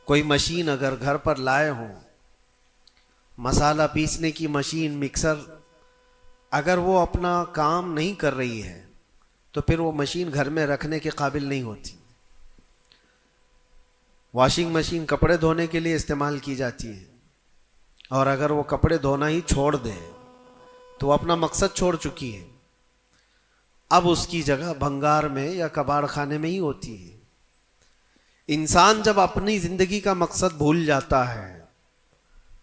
کوئی مشین اگر گھر پر لائے ہوں، مسالہ پیسنے کی مشین، مکسر، اگر وہ اپنا کام نہیں کر رہی ہے تو پھر وہ مشین گھر میں رکھنے کے قابل نہیں ہوتی۔ واشنگ مشین کپڑے دھونے کے لیے استعمال کی جاتی ہے، اور اگر وہ کپڑے دھونا ہی چھوڑ دے تو وہ اپنا مقصد چھوڑ چکی ہے، اب اس کی جگہ بھنگار میں یا کباڑ خانے میں ہی ہوتی ہے۔ انسان جب اپنی زندگی کا مقصد بھول جاتا ہے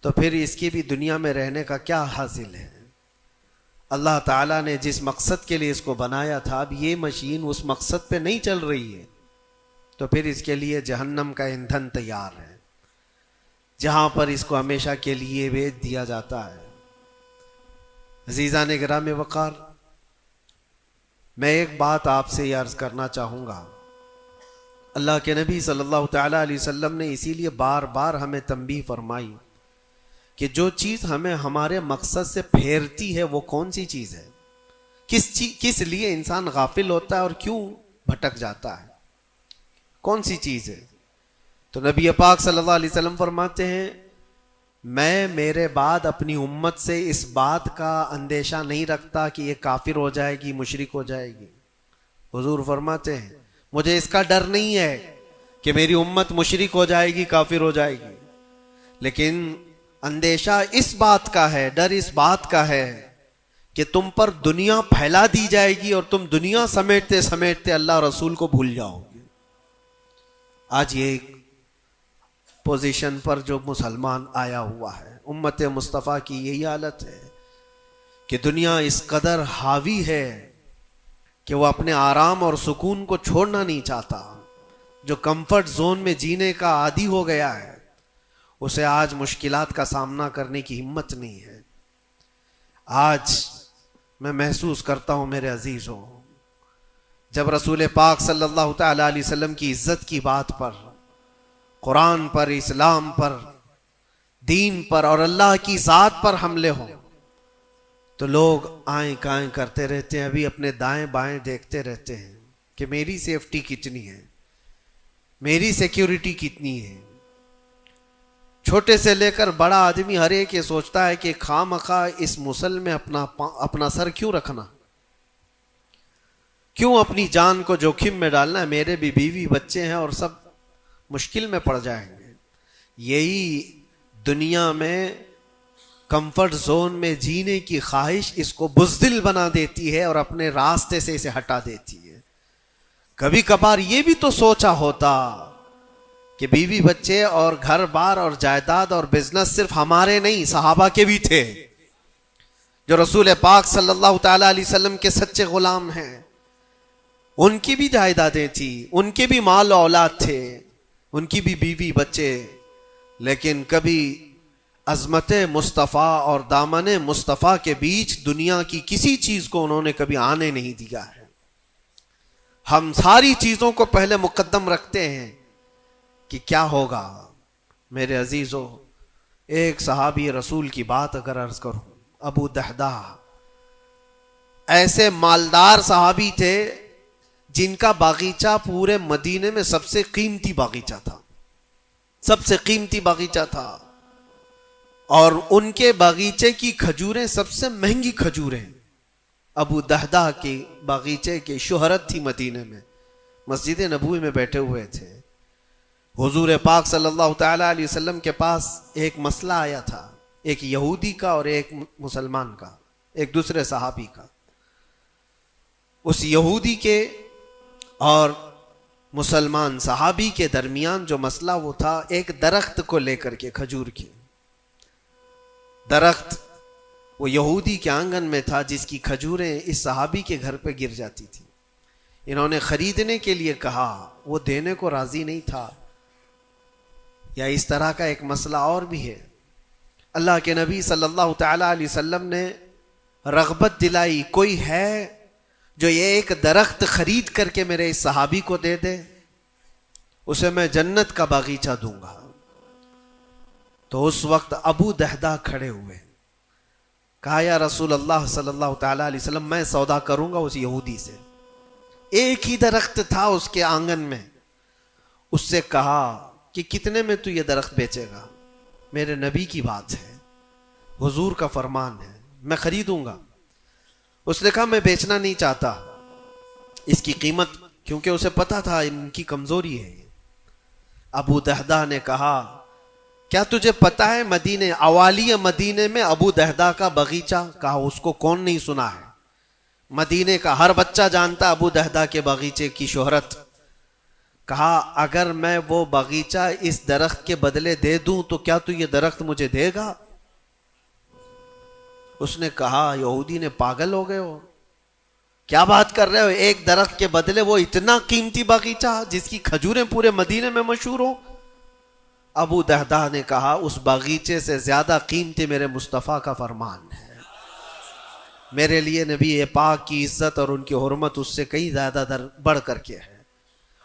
تو پھر اس کی بھی دنیا میں رہنے کا کیا حاصل ہے؟ اللہ تعالیٰ نے جس مقصد کے لیے اس کو بنایا تھا، اب یہ مشین اس مقصد پہ نہیں چل رہی ہے تو پھر اس کے لیے جہنم کا ایندھن تیار ہے، جہاں پر اس کو ہمیشہ کے لیے بیچ دیا جاتا ہے۔ عزیزان گرامی وقار، میں ایک بات آپ سے عرض کرنا چاہوں گا۔ اللہ کے نبی صلی اللہ تعالیٰ علیہ وسلم نے اسی لیے بار بار ہمیں تنبیہ فرمائی کہ جو چیز ہمیں ہمارے مقصد سے پھیرتی ہے وہ کون سی چیز ہے، کس لیے انسان غافل ہوتا ہے اور کیوں بھٹک جاتا ہے، کون سی چیز ہے؟ تو نبی پاک صلی اللہ علیہ وسلم فرماتے ہیں، میں میرے بعد اپنی امت سے اس بات کا اندیشہ نہیں رکھتا کہ یہ کافر ہو جائے گی، مشرک ہو جائے گی۔ حضور فرماتے ہیں مجھے اس کا ڈر نہیں ہے کہ میری امت مشرک ہو جائے گی، کافر ہو جائے گی، لیکن اندیشہ اس بات کا ہے، ڈر اس بات کا ہے کہ تم پر دنیا پھیلا دی جائے گی اور تم دنیا سمیٹتے سمیٹتے اللہ رسول کو بھول جاؤ گے۔ آج یہ پوزیشن پر جو مسلمان آیا ہوا ہے، امت مصطفیٰ کی یہی حالت ہے کہ دنیا اس قدر حاوی ہے کہ وہ اپنے آرام اور سکون کو چھوڑنا نہیں چاہتا۔ جو کمفرٹ زون میں جینے کا عادی ہو گیا ہے اسے آج مشکلات کا سامنا کرنے کی ہمت نہیں ہے۔ آج میں محسوس کرتا ہوں میرے عزیزوں، جب رسول پاک صلی اللہ تعالی علیہ وسلم کی عزت کی بات پر، قرآن پر، اسلام پر، دین پر اور اللہ کی ذات پر حملے ہوں تو لوگ آئیں کائیں کرتے رہتے ہیں، ابھی اپنے دائیں بائیں دیکھتے رہتے ہیں کہ میری سیفٹی کتنی ہے، میری سیکیورٹی کتنی ہے۔ چھوٹے سے لے کر بڑا آدمی ہر ایک یہ سوچتا ہے کہ خواہ اس مسل میں اپنا سر کیوں رکھنا، کیوں اپنی جان کو جوخم میں ڈالنا ہے، میرے بھی بیوی بچے ہیں اور سب مشکل میں پڑ جائیں گے۔ یہی دنیا میں کمفرٹ زون میں جینے کی خواہش اس کو بزدل بنا دیتی ہے اور اپنے راستے سے اسے ہٹا دیتی ہے۔ کبھی کبھار یہ بھی تو سوچا ہوتا کہ بیوی بچے اور گھر بار اور جائیداد اور بزنس صرف ہمارے نہیں، صحابہ کے بھی تھے، جو رسول پاک صلی اللہ تعالی علیہ وسلم کے سچے غلام ہیں، ان کی بھی جائیدادیں تھیں، ان کے بھی مال و اولاد تھے، ان کی بھی بیوی بچے، لیکن کبھی عظمت مصطفیٰ اور دامن مصطفیٰ کے بیچ دنیا کی کسی چیز کو انہوں نے کبھی آنے نہیں دیا ہے۔ ہم ساری چیزوں کو پہلے مقدم رکھتے ہیں کہ کیا ہوگا۔ میرے عزیزو، ایک صحابی رسول کی بات اگر عرض کروں، ابو دحدہ، ایسے مالدار صحابی تھے جن کا باغیچہ پورے مدینے میں سب سے قیمتی باغیچہ تھا، سب سے قیمتی باغیچہ تھا، اور ان کے باغیچے کی کھجوریں سب سے مہنگی کھجوریں۔ ابو دحدہ کے باغیچے کی شہرت تھی مدینے میں، مسجد نبوی میں بیٹھے ہوئے تھے۔ حضور پاک صلی اللہ تعالی علیہ وسلم کے پاس ایک مسئلہ آیا تھا، ایک یہودی کا اور ایک مسلمان کا، ایک دوسرے صحابی کا۔ اس یہودی کے اور مسلمان صحابی کے درمیان جو مسئلہ وہ تھا ایک درخت کو لے کر کے، کھجور کی درخت وہ یہودی کے آنگن میں تھا جس کی کھجوریں اس صحابی کے گھر پہ گر جاتی تھی۔ انہوں نے خریدنے کے لیے کہا، وہ دینے کو راضی نہیں تھا۔ یا اس طرح کا ایک مسئلہ اور بھی ہے، اللہ کے نبی صلی اللہ تعالی علیہ وسلم نے رغبت دلائی، کوئی ہے جو یہ ایک درخت خرید کر کے میرے اس صحابی کو دے دے، اسے میں جنت کا باغیچہ دوں گا۔ تو اس وقت ابو دحدہ کھڑے ہوئے، کہا یا رسول اللہ صلی اللہ تعالی علیہ وسلم، میں سودا کروں گا اس یہودی سے۔ ایک ہی درخت تھا اس کے آنگن میں، اس سے کہا کہ کتنے میں تو یہ درخت بیچے گا؟ میرے نبی کی بات ہے، حضور کا فرمان ہے، میں خریدوں گا۔ اس نے کہا میں بیچنا نہیں چاہتا، اس کی قیمت، کیونکہ اسے پتا تھا ان کی کمزوری ہے۔ ابو دہدہ نے کہا کیا تجھے پتا ہے مدینے، اوالی مدینے میں ابو دہدہ کا باغیچہ؟ کہا اس کو کون نہیں سنا ہے، مدینے کا ہر بچہ جانتا ابو دہدہ کے باغیچے کی شہرت۔ کہا اگر میں وہ باغیچہ اس درخت کے بدلے دے دوں تو کیا تو یہ درخت مجھے دے گا؟ اس نے کہا یہودی نے پاگل ہو گئے ہو، کیا بات کر رہے ہو؟ ایک درخت کے بدلے وہ اتنا قیمتی باغیچہ جس کی کھجوریں پورے مدینے میں مشہور ہوں؟ ابو دہدہ نے کہا اس باغیچے سے زیادہ قیمتی میرے مصطفیٰ کا فرمان ہے، میرے لیے نبی پاک کی عزت اور ان کی حرمت اس سے کئی زیادہ بڑھ کر کے ہے۔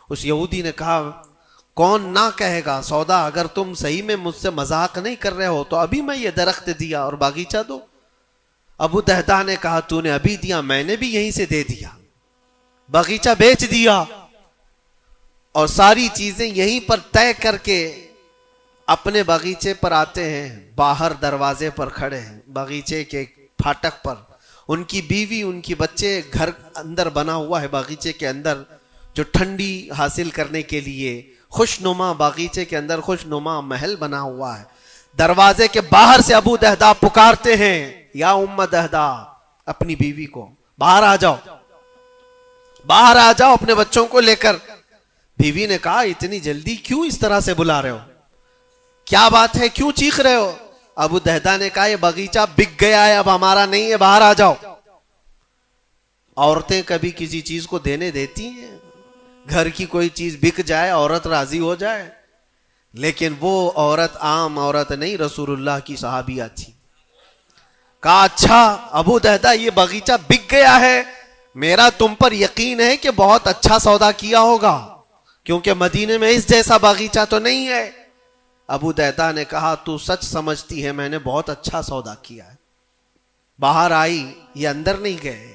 اس یہودی نے کہا کون نہ کہے گا سودا، اگر تم صحیح میں مجھ سے مذاق نہیں کر رہے ہو تو ابھی میں یہ درخت دیا اور باغیچہ دو۔ ابو دہدہ نے کہا تو نے ابھی دیا، میں نے بھی یہیں سے دے دیا، باغیچہ بیچ دیا اور ساری چیزیں یہیں پر طے کر کے اپنے باغیچے پر آتے ہیں۔ باہر دروازے پر کھڑے ہیں باغیچے کے پھاٹک پر، ان کی بیوی ان کی بچے، گھر اندر بنا ہوا ہے باغیچے کے اندر جو ٹھنڈی حاصل کرنے کے لیے خوش نما، باغیچے کے اندر خوش نما محل بنا ہوا ہے۔ دروازے کے باہر سے ابو دہدہ پکارتے ہیں یا ام دہدہ، اپنی بیوی کو باہر آ جاؤ، باہر آ جاؤ اپنے بچوں کو لے کر۔ بیوی نے کہا اتنی جلدی کیوں اس طرح سے بلا رہے ہو، کیا بات ہے، کیوں چیخ رہے ہو؟ ابو دہدہ نے کہا یہ باغیچہ بک گیا ہے، اب ہمارا نہیں ہے، باہر آ جاؤ۔ عورتیں کبھی کسی چیز کو دینے دیتی ہیں؟ گھر کی کوئی چیز بک جائے عورت راضی ہو جائے، لیکن وہ عورت عام عورت نہیں، رسول اللہ کی صحابیہ تھی۔ کہا اچھا ابو دہدہ یہ باغیچہ بک گیا ہے، میرا تم پر یقین ہے کہ بہت اچھا سودا کیا ہوگا، کیونکہ مدینے میں اس جیسا باغیچہ تو نہیں ہے۔ ابو دہدہ نے کہا تو سچ سمجھتی ہے میں نے بہت اچھا سودا کیا ہے۔ باہر آئی، یہ اندر نہیں گئے،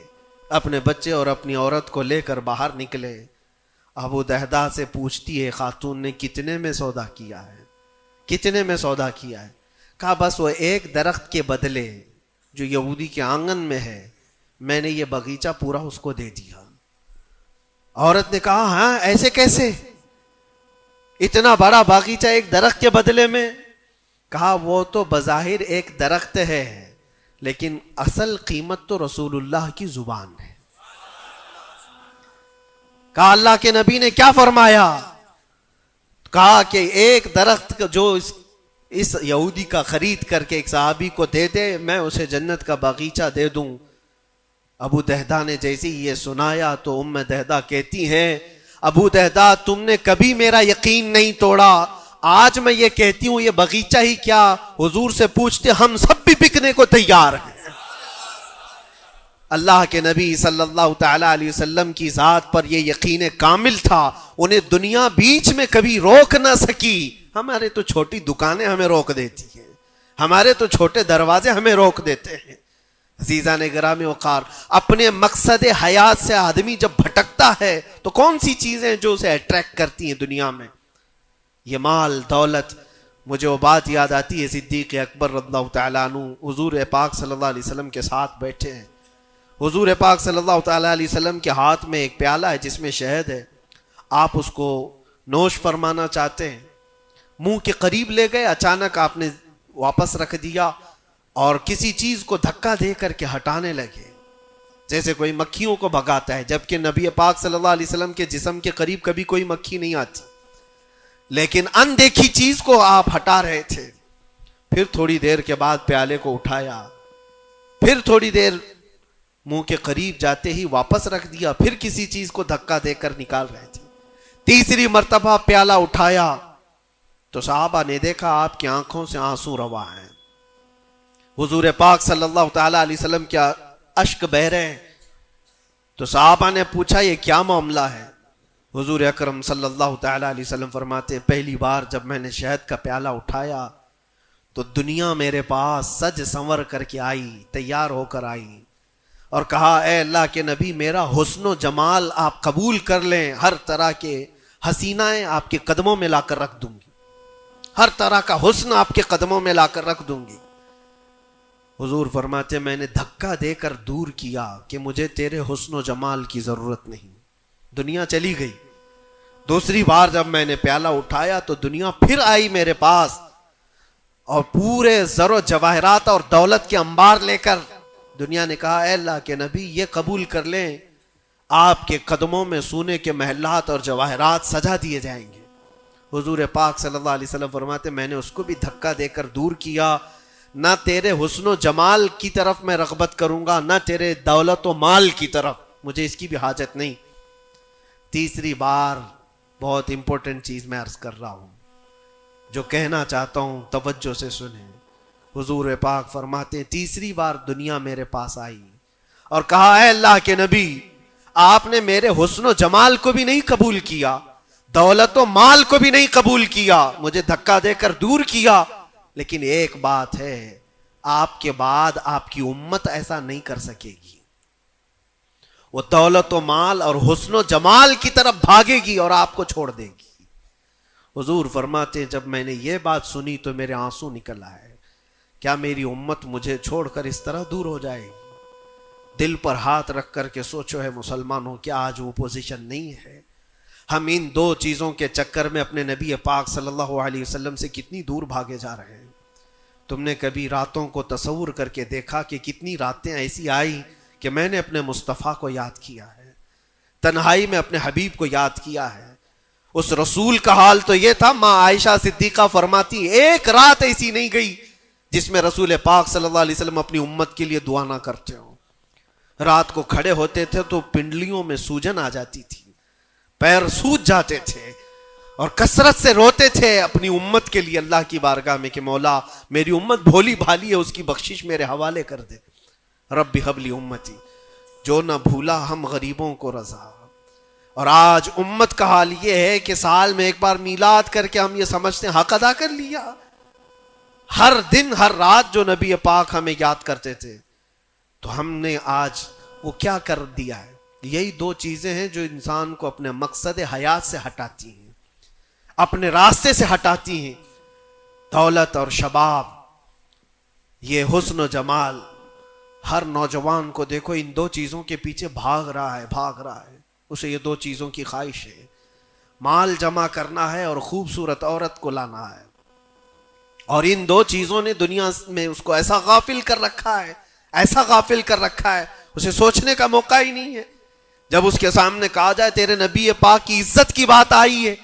اپنے بچے اور اپنی عورت کو لے کر باہر نکلے۔ ابو دہدہ سے پوچھتی ہے خاتون نے کتنے میں سودا کیا ہے، کتنے میں سودا کیا ہے؟ کہا بس وہ ایک درخت کے بدلے جو یہودی کے آنگن میں ہے میں نے یہ باغیچہ پورا اس کو دے دیا۔ عورت نے کہا ہاں ایسے کیسے، اتنا بڑا باغیچہ ایک درخت کے بدلے میں؟ کہا وہ تو بظاہر ایک درخت ہے لیکن اصل قیمت تو رسول اللہ کی زبان ہے۔ کہا اللہ کے نبی نے کیا فرمایا؟ کہا کہ ایک درخت جو اس یہودی کا خرید کر کے ایک صحابی کو دے دے میں اسے جنت کا باغیچہ دے دوں۔ ابو دہدہ نے جیسے یہ سنایا تو ام دہدہ کہتی ہیں ابو دہدہ تم نے کبھی میرا یقین نہیں توڑا، آج میں یہ کہتی ہوں یہ باغیچہ ہی کیا حضور سے پوچھتے ہم سب بھی بکنے کو تیار ہیں۔ اللہ کے نبی صلی اللہ تعالی علیہ وسلم کی ذات پر یہ یقین کامل تھا، انہیں دنیا بیچ میں کبھی روک نہ سکی۔ ہمارے تو چھوٹی دکانیں ہمیں روک دیتی ہیں، ہمارے تو چھوٹے دروازے ہمیں روک دیتے ہیں۔ عزیزان گرامی وقار، اپنے مقصد حیات سے آدمی جب بھٹکتا ہے تو کون سی چیزیں جو اسے اٹریکٹ کرتی ہیں دنیا میں؟ یہ مال دولت۔ مجھے وہ بات یاد آتی ہے، صدیق اکبر رضی اللہ تعالیٰ عنہ حضور پاک صلی اللہ علیہ وسلم کے ساتھ بیٹھے ہیں، حضور پاک صلی اللہ تعالیٰ علیہ وسلم کے ہاتھ میں ایک پیالہ ہے جس میں شہد ہے، آپ اس کو نوش فرمانا چاہتے ہیں، منہ کے قریب لے گئے، اچانک آپ نے واپس رکھ دیا اور کسی چیز کو دھکا دے کر کے ہٹانے لگے جیسے کوئی مکھیوں کو بھگاتا ہے، جبکہ نبی پاک صلی اللہ علیہ وسلم کے جسم کے قریب کبھی کوئی مکھی نہیں آتی، لیکن اندیکھی چیز کو آپ ہٹا رہے تھے۔ پھر تھوڑی دیر کے بعد پیالے کو اٹھایا، پھر تھوڑی دیر منہ کے قریب جاتے ہی واپس رکھ دیا، پھر کسی چیز کو دھکا دے کر نکال رہے تھے، تیسری مرتبہ پیالہ اٹھایا تو صحابہ نے دیکھا آپ کی آنکھوں سے آنسو روا ہیں، حضور پاک صلی اللہ تعالی علیہ وسلم کیا اشک بہ رہے ہیں۔ تو صحابہ نے پوچھا یہ کیا معاملہ ہے؟ حضور اکرم صلی اللہ تعالی علیہ وسلم فرماتے ہیں پہلی بار جب میں نے شہد کا پیالہ اٹھایا تو دنیا میرے پاس سج سنور کر کے آئی، تیار ہو کر آئی اور کہا اے اللہ کے نبی میرا حسن و جمال آپ قبول کر لیں، ہر طرح کے حسینائیں آپ کے قدموں میں لا کر رکھ دوں گی۔ ہر طرح کا حسن آپ کے قدموں میں لا کر رکھ دوں گی. حضور فرماتے میں نے دھکا دے کر دور کیا کہ مجھے تیرے حسن و جمال کی ضرورت نہیں. دنیا چلی گئی. دوسری بار جب میں نے پیالہ اٹھایا تو دنیا پھر آئی میرے پاس اور پورے زر و جواہرات اور دولت کے انبار لے کر. دنیا نے کہا اے اللہ کے نبی یہ قبول کر لیں, آپ کے قدموں میں سونے کے محلات اور جواہرات سجا دیے جائیں گے. حضور پاک صلی اللہ علیہ وسلم فرماتے میں نے اس کو بھی دھکا دے کر دور کیا. نہ تیرے حسن و جمال کی طرف میں رغبت کروں گا, نہ تیرے دولت و مال کی طرف, مجھے اس کی بھی حاجت نہیں. تیسری بار بہت امپورٹنٹ چیز میں عرض کر رہا ہوں, جو کہنا چاہتا ہوں توجہ سے سنیں. حضور پاک فرماتے تیسری بار دنیا میرے پاس آئی اور کہا اے اللہ کے نبی آپ نے میرے حسن و جمال کو بھی نہیں قبول کیا, دولت و مال کو بھی نہیں قبول کیا, مجھے دھکا دے کر دور کیا, لیکن ایک بات ہے, آپ کے بعد آپ کی امت ایسا نہیں کر سکے گی. وہ دولت و مال اور حسن و جمال کی طرف بھاگے گی اور آپ کو چھوڑ دے گی. حضور فرماتے جب میں نے یہ بات سنی تو میرے آنسو نکل آئے. کیا میری امت مجھے چھوڑ کر اس طرح دور ہو جائے گی؟ دل پر ہاتھ رکھ کر کے سوچو ہے مسلمانوں, کیا آج وہ پوزیشن نہیں ہے؟ ہم ان دو چیزوں کے چکر میں اپنے نبی پاک صلی اللہ علیہ وسلم سے کتنی دور بھاگے جا رہے ہیں. تم نے کبھی راتوں کو تصور کر کے دیکھا کہ کتنی راتیں ایسی آئی کہ میں نے اپنے مصطفیٰ کو یاد کیا ہے, تنہائی میں اپنے حبیب کو یاد کیا ہے. اس رسول کا حال تو یہ تھا, ماں عائشہ صدیقہ فرماتی ایک رات ایسی نہیں گئی جس میں رسول پاک صلی اللہ علیہ وسلم اپنی امت کے لیے دعا نہ کرتے ہوں. رات کو کھڑے ہوتے تھے تو پنڈلیوں میں سوجن آ جاتی تھی, پیر سوج جاتے تھے اور کثرت سے روتے تھے اپنی امت کے لیے اللہ کی بارگاہ میں کہ مولا میری امت بھولی بھالی ہے, اس کی بخشش میرے حوالے کر دے. رب ہب لی امتی, جو نہ بھولا ہم غریبوں کو رضا. اور آج امت کا حال یہ ہے کہ سال میں ایک بار میلاد کر کے ہم یہ سمجھتے ہیں حق ادا کر لیا. ہر دن ہر رات جو نبی پاک ہمیں یاد کرتے تھے تو ہم نے آج وہ کیا کر دیا ہے؟ یہی دو چیزیں ہیں جو انسان کو اپنے مقصد حیات سے ہٹاتی ہیں, اپنے راستے سے ہٹاتی ہیں. دولت اور شباب, یہ حسن و جمال. ہر نوجوان کو دیکھو ان دو چیزوں کے پیچھے بھاگ رہا ہے. اسے یہ دو چیزوں کی خواہش ہے, مال جمع کرنا ہے اور خوبصورت عورت کو لانا ہے. اور ان دو چیزوں نے دنیا میں اس کو ایسا غافل کر رکھا ہے, اسے سوچنے کا موقع ہی نہیں ہے. جب اس کے سامنے کہا جائے تیرے نبی پاک کی عزت کی بات آئی ہے,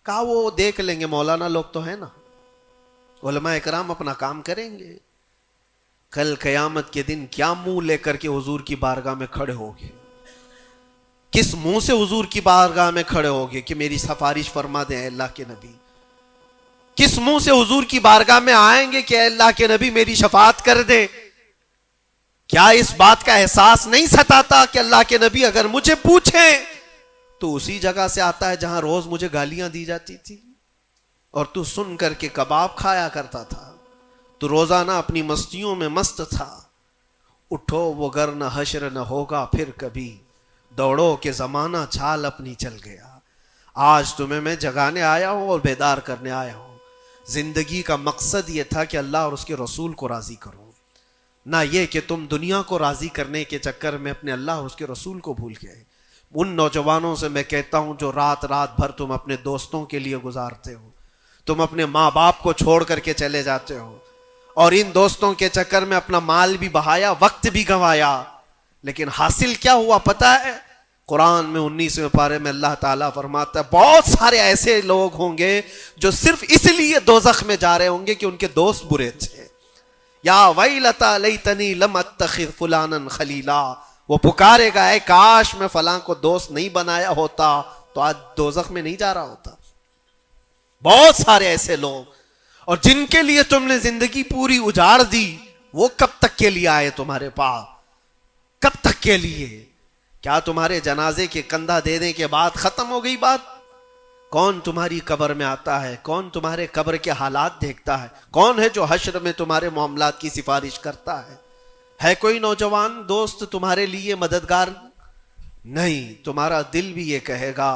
کہا وہ دیکھ لیں گے, مولانا لوگ تو ہے نا, علماء اکرام اپنا کام کریں گے. کل قیامت کے دن کیا منہ لے کر کے حضور کی بارگاہ میں کھڑے ہوگے؟ کس منہ سے حضور کی بارگاہ میں کھڑے ہوگے کہ میری سفارش فرما دیں اے اللہ کے نبی؟ کس منہ سے حضور کی بارگاہ میں آئیں گے کہ اے اللہ کے نبی میری شفاعت کر دے؟ کیا اس بات کا احساس نہیں ستاتا کہ اللہ کے نبی اگر مجھے پوچھیں تو اسی جگہ سے آتا ہے جہاں روز مجھے گالیاں دی جاتی تھی اور تو سن کر کے کباب کھایا کرتا تھا, تو روزانہ اپنی مستیوں میں مست تھا. اٹھو وہ گر نہ حشر نہ ہوگا پھر کبھی, دوڑو کہ زمانہ چھال اپنی چل گیا. آج تمہیں میں جگانے آیا ہوں اور بیدار کرنے آیا ہوں. زندگی کا مقصد یہ تھا کہ اللہ اور اس کے رسول کو راضی کرو, نہ یہ کہ تم دنیا کو راضی کرنے کے چکر میں اپنے اللہ اور اس کے رسول کو بھول گئے. ان نوجوانوں سے میں کہتا ہوں جو رات بھر تم اپنے دوستوں کے لیے گزارتے ہو, تم اپنے ماں باپ کو چھوڑ کر کے چلے جاتے ہو اور ان دوستوں کے چکر میں اپنا مال بھی بہایا, وقت بھی گنوایا, لیکن حاصل کیا ہوا پتہ ہے؟ قرآن میں 19ویں پارے میں اللہ تعالیٰ فرماتا ہے بہت سارے ایسے لوگ ہوں گے جو صرف اس لیے دوزخ میں جا رہے ہوں گے کہ ان کے دوست برے تھے. یا ویلتا لیتنی لم اتخذ فلانا خلیلا, وہ پکارے گا اے کاش میں فلاں کو دوست نہیں بنایا ہوتا تو آج دوزخ میں نہیں جا رہا ہوتا. بہت سارے ایسے لوگ, اور جن کے لیے تم نے زندگی پوری اجاڑ دی, وہ کب تک کے لیے آئے تمہارے پاس؟ کب تک کے لیے؟ کیا تمہارے جنازے کے کندھا دینے کے بعد ختم ہو گئی بات؟ کون تمہاری قبر میں آتا ہے؟ کون تمہارے قبر کے حالات دیکھتا ہے؟ کون ہے جو حشر میں تمہارے معاملات کی سفارش کرتا ہے؟ ہے کوئی نوجوان دوست تمہارے لیے مددگار؟ نہیں. تمہارا دل بھی یہ کہے گا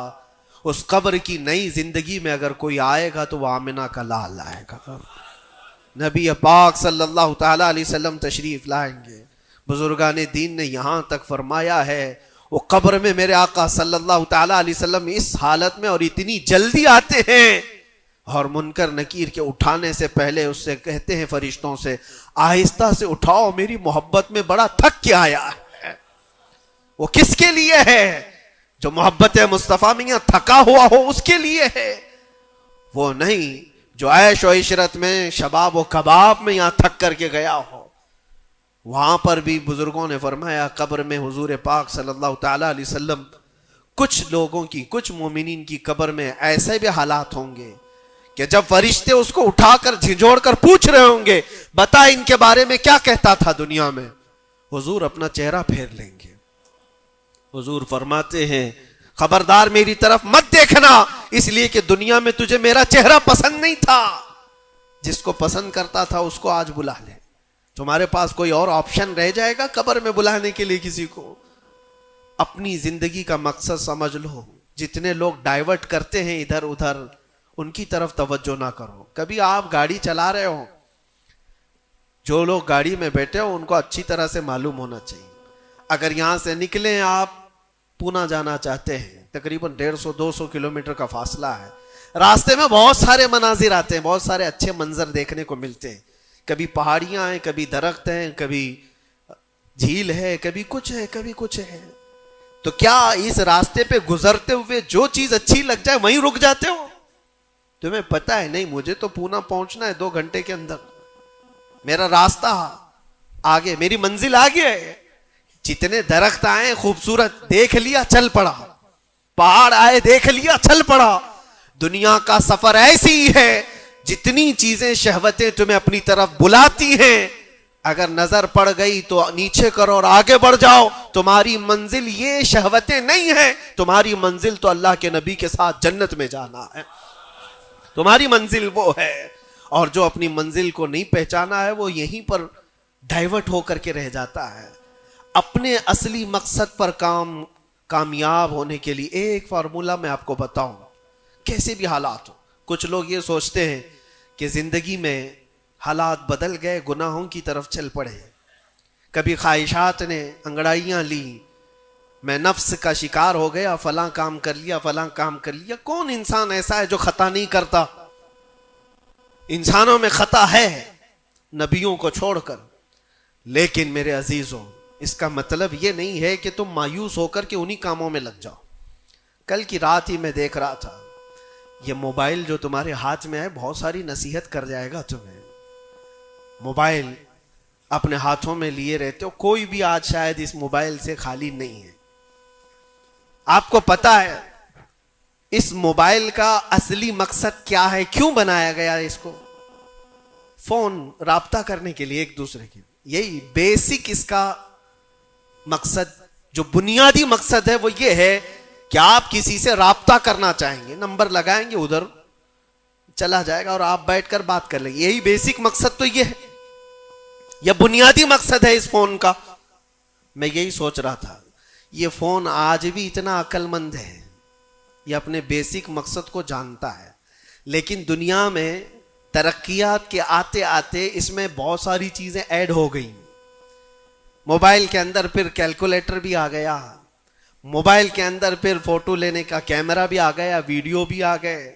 اس قبر کی نئی زندگی میں اگر کوئی آئے گا تو وہ آمنہ کا لال آئے گا. نبی پاک صلی اللہ تعالی علیہ وسلم تشریف لائیں گے. بزرگان دین نے یہاں تک فرمایا ہے وہ قبر میں میرے آقا صلی اللہ تعالی علیہ وسلم اس حالت میں اور اتنی جلدی آتے ہیں، اور منکر نکیر کے اٹھانے سے پہلے اس سے کہتے ہیں فرشتوں سے آہستہ سے اٹھاؤ، میری محبت میں بڑا تھک کے آیا ہے. وہ کس کے لیے ہے؟ جو محبت مصطفیٰ میں یہاں تھکا ہوا ہو اس کے لیے ہے، وہ نہیں جو عیش و عشرت میں شباب و کباب میں یہاں تھک کر کے گیا ہو. وہاں پر بھی بزرگوں نے فرمایا قبر میں حضور پاک صلی اللہ تعالی علیہ وسلم کچھ لوگوں کی، کچھ مومنین کی قبر میں ایسے بھی حالات ہوں گے کہ جب فرشتے اس کو اٹھا کر جھنجھوڑ کر پوچھ رہے ہوں گے بتا ان کے بارے میں کیا کہتا تھا دنیا میں، حضور اپنا چہرہ پھیر لیں گے. حضور فرماتے ہیں خبردار میری طرف مت دیکھنا، اس لیے کہ دنیا میں تجھے میرا چہرہ پسند نہیں تھا. جس کو پسند کرتا تھا اس کو آج بلا لے. تمہارے پاس کوئی اور آپشن رہ جائے گا قبر میں بلانے کے لیے کسی کو؟ اپنی زندگی کا مقصد سمجھ لو. جتنے لوگ ڈائیورٹ کرتے ہیں ادھر ادھر ان کی طرف توجہ نہ کرو. کبھی آپ گاڑی چلا رہے ہو، جو لوگ گاڑی میں بیٹھے ہو ان کو اچھی طرح سے معلوم ہونا چاہیے. اگر یہاں سے نکلیں آپ پونا جانا چاہتے ہیں، تقریباً 150-200 کلومیٹر کا فاصلہ ہے. راستے میں بہت سارے مناظر آتے ہیں، بہت سارے اچھے منظر دیکھنے کو ملتے ہیں. کبھی پہاڑیاں ہیں، کبھی درخت ہیں، کبھی جھیل ہے، کبھی کچھ ہے، کبھی کچھ ہے. تو کیا اس راستے پہ گزرتے ہوئے جو چیز اچھی لگ جائے وہیں رک جاتے ہو؟ تمہیں پتا ہے نہیں مجھے تو پونا پہنچنا ہے 2 گھنٹے کے اندر، میرا راستہ آگے، میری منزل آگے ہے. جتنے درخت آئے خوبصورت دیکھ لیا چل پڑا، پہاڑ آئے دیکھ لیا چل پڑا. دنیا کا سفر ایسی ہی ہے، جتنی چیزیں شہوتیں تمہیں اپنی طرف بلاتی ہیں اگر نظر پڑ گئی تو نیچے کرو اور آگے بڑھ جاؤ. تمہاری منزل یہ شہوتیں نہیں ہیں، تمہاری منزل تو اللہ کے نبی کے ساتھ جنت میں جانا ہے. تمہاری منزل وہ ہے. اور جو اپنی منزل کو نہیں پہچانا ہے وہ یہیں پر ڈائیورٹ ہو کر کے رہ جاتا ہے. اپنے اصلی مقصد پر کامیاب ہونے کے لیے ایک فارمولا میں آپ کو بتاؤں، کیسے بھی حالات ہو. کچھ لوگ یہ سوچتے ہیں کہ زندگی میں حالات بدل گئے، گناہوں کی طرف چل پڑے، کبھی خواہشات نے انگڑائیاں لی، میں نفس کا شکار ہو گیا، فلاں کام کر لیا، فلاں کام کر لیا. کون انسان ایسا ہے جو خطا نہیں کرتا؟ انسانوں میں خطا ہے نبیوں کو چھوڑ کر. لیکن میرے عزیزوں اس کا مطلب یہ نہیں ہے کہ تم مایوس ہو کر کے انہی کاموں میں لگ جاؤ. کل کی رات ہی میں دیکھ رہا تھا یہ موبائل جو تمہارے ہاتھ میں ہے بہت ساری نصیحت کر جائے گا تمہیں. موبائل اپنے ہاتھوں میں لیے رہتے ہو، کوئی بھی آج شاید اس موبائل سے خالی نہیں ہے. آپ کو پتا ہے اس موبائل کا اصلی مقصد کیا ہے؟ کیوں بنایا گیا اس کو؟ فون رابطہ کرنے کے لیے ایک دوسرے کے. یہی بیسک اس کا مقصد، جو بنیادی مقصد ہے وہ یہ ہے کہ آپ کسی سے رابطہ کرنا چاہیں گے، نمبر لگائیں گے، ادھر چلا جائے گا اور آپ بیٹھ کر بات کر لیں گے. یہی بیسک مقصد تو یہ ہے، یہ بنیادی مقصد ہے اس فون کا. میں یہی سوچ رہا تھا یہ فون آج بھی اتنا عقل مند ہے، یہ اپنے بیسک مقصد کو جانتا ہے. لیکن دنیا میں ترقیات کے آتے آتے اس میں بہت ساری چیزیں ایڈ ہو گئیں. موبائل کے اندر پھر کیلکولیٹر بھی آ گیا، موبائل کے اندر پھر فوٹو لینے کا کیمرہ بھی آ گیا، ویڈیو بھی آ گئے.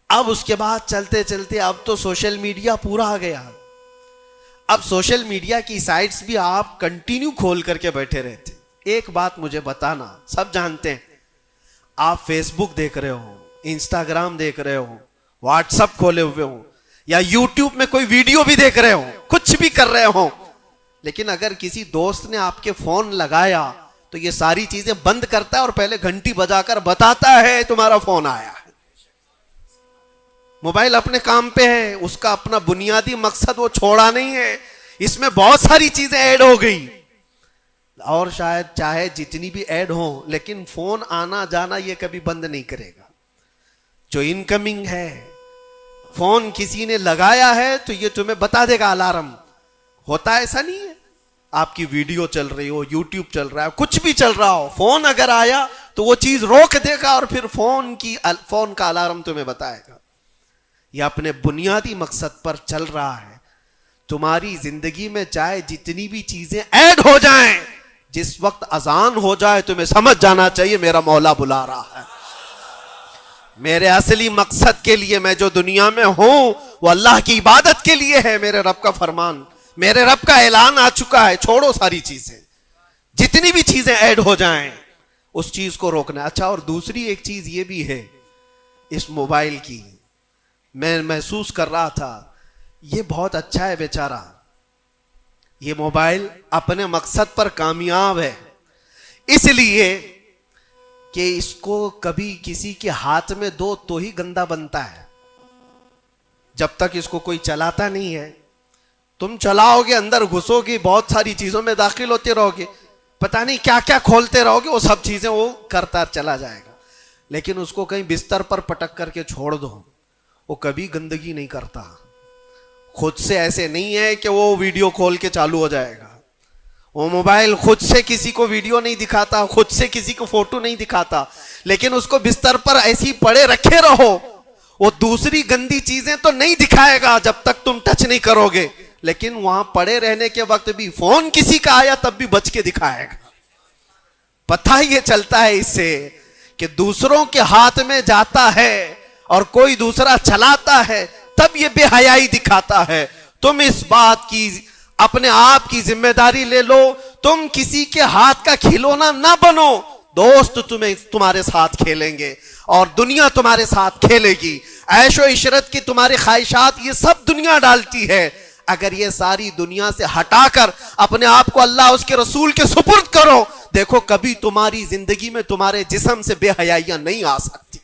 اب اس کے بعد چلتے چلتے اب تو سوشل میڈیا پورا آ گیا. اب سوشل میڈیا کی سائٹس بھی آپ کنٹینیو کھول کر کے بیٹھے رہتے. ایک بات مجھے بتانا، سب جانتے ہیں آپ فیس بک دیکھ رہے ہو، انسٹاگرام دیکھ رہے ہو، واٹس اپ کھولے ہوئے ہو، یا یوٹیوب میں کوئی ویڈیو بھی دیکھ رہے ہو، کچھ بھی کر رہے ہو، لیکن اگر کسی دوست نے آپ کے فون لگایا تو یہ ساری چیزیں بند کرتا ہے اور پہلے گھنٹی بجا کر بتاتا ہے تمہارا فون آیا ہے. موبائل اپنے کام پہ ہے، اس کا اپنا بنیادی مقصد وہ چھوڑا نہیں ہے. اس میں بہت ساری چیزیں ایڈ ہو گئی، اور شاید چاہے جتنی بھی ایڈ ہوں لیکن فون آنا جانا یہ کبھی بند نہیں کرے گا. جو انکمنگ ہے، فون کسی نے لگایا ہے تو یہ تمہیں بتا دے گا الارم. ہوتا ایسا نہیں ہے، آپ کی ویڈیو چل رہی ہو، یوٹیوب چل رہا ہے، کچھ بھی چل رہا ہو، فون اگر آیا تو وہ چیز روک دے گا اور پھر فون کا الارم تمہیں بتائے گا. یہ اپنے بنیادی مقصد پر چل رہا ہے. تمہاری زندگی میں چاہے جتنی بھی چیزیں ایڈ ہو جائیں, جس وقت اذان ہو جائے تمہیں سمجھ جانا چاہیے میرا مولا بلا رہا ہے. میرے اصلی مقصد کے لیے میں جو دنیا میں ہوں وہ اللہ کی عبادت کے لیے ہے. میرے رب کا فرمان, میرے رب کا اعلان آ چکا ہے. چھوڑو ساری چیزیں, جتنی بھی چیزیں ایڈ ہو جائیں اس چیز کو روکنا. اچھا, اور دوسری ایک چیز یہ بھی ہے اس موبائل کی, میں محسوس کر رہا تھا یہ بہت اچھا ہے بیچارہ. یہ موبائل اپنے مقصد پر کامیاب ہے اس لیے کہ اس کو کبھی کسی کے ہاتھ میں دو تو ہی گندا بنتا ہے. جب تک اس کو کوئی چلاتا نہیں ہے, تم چلاؤ گے, اندر گھسو گے, بہت ساری چیزوں میں داخل ہوتے رہو گے, پتہ نہیں کیا کیا کھولتے رہو گے, وہ سب چیزیں وہ کرتا چلا جائے گا. لیکن اس کو کہیں بستر پر پٹک کر کے چھوڑ دو, وہ کبھی گندگی نہیں کرتا. خود سے ایسے نہیں ہے کہ وہ ویڈیو کھول کے چالو ہو جائے گا. وہ موبائل خود سے کسی کو ویڈیو نہیں دکھاتا, خود سے کسی کو فوٹو نہیں دکھاتا, لیکن اس کو بستر پر ایسی پڑے رکھے رہو, وہ دوسری گندی چیزیں تو نہیں دکھائے گا جب تک تم ٹچ نہیں کرو گے, لیکن وہاں پڑے رہنے کے وقت بھی فون کسی کا آیا تب بھی بچ کے دکھائے گا. پتہ یہ چلتا ہے اس سے کہ دوسروں کے ہاتھ میں جاتا ہے اور کوئی دوسرا چلاتا ہے تب یہ بے حیائی دکھاتا ہے. تم اس بات کی اپنے آپ کی ذمہ داری لے لو, تم کسی کے ہاتھ کا کھلونا نہ بنو. دوست تمہارے ساتھ کھیلیں گے اور دنیا تمہارے ساتھ کھیلے گی. عیش و عشرت کی تمہاری خواہشات یہ سب دنیا ڈالتی ہے. اگر یہ ساری دنیا سے ہٹا کر اپنے آپ کو اللہ اس کے رسول کے سپرد کرو, دیکھو کبھی تمہاری زندگی میں تمہارے جسم سے بے حیائیاں نہیں آ سکتی,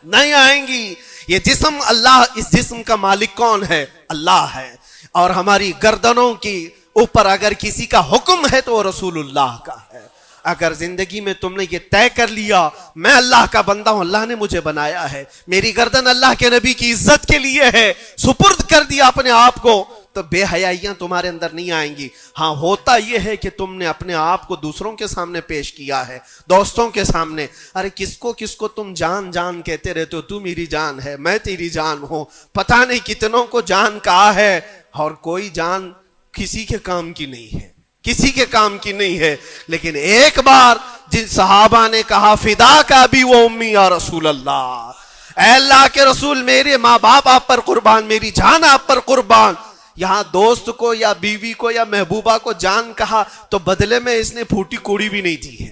نہیں آئیں گی. یہ جسم اللہ, اس جسم کا مالک کون ہے؟ اللہ ہے. اور ہماری گردنوں کی اوپر اگر کسی کا حکم ہے تو وہ رسول اللہ کا ہے. اگر زندگی میں تم نے یہ طے کر لیا میں اللہ کا بندہ ہوں, اللہ نے مجھے بنایا ہے, میری گردن اللہ کے نبی کی عزت کے لیے ہے, سپرد کر دیا اپنے آپ کو, تو بے حیائیاں تمہارے اندر نہیں آئیں گی. ہاں ہوتا یہ ہے کہ تم نے اپنے آپ کو دوسروں کے سامنے پیش کیا ہے, دوستوں کے سامنے. ارے کس کو تم جان جان کہتے رہتے ہو, تو میری جان ہے, میں تیری جان ہوں. پتہ نہیں کتنوں کو جان کہا ہے اور کوئی جان کسی کے کام کی نہیں ہے, کسی کے کام کی نہیں ہے. لیکن ایک بار جن صحابہ نے کہا فدا کا بھی وہ امی یا رسول اللہ, اے اللہ کے رسول میرے ماں باپ آپ پر قربان, میری جان آپ پر قربان. یہاں دوست کو یا بیوی کو یا محبوبہ کو جان کہا تو بدلے میں اس نے پھوٹی کوڑی بھی نہیں دی ہے.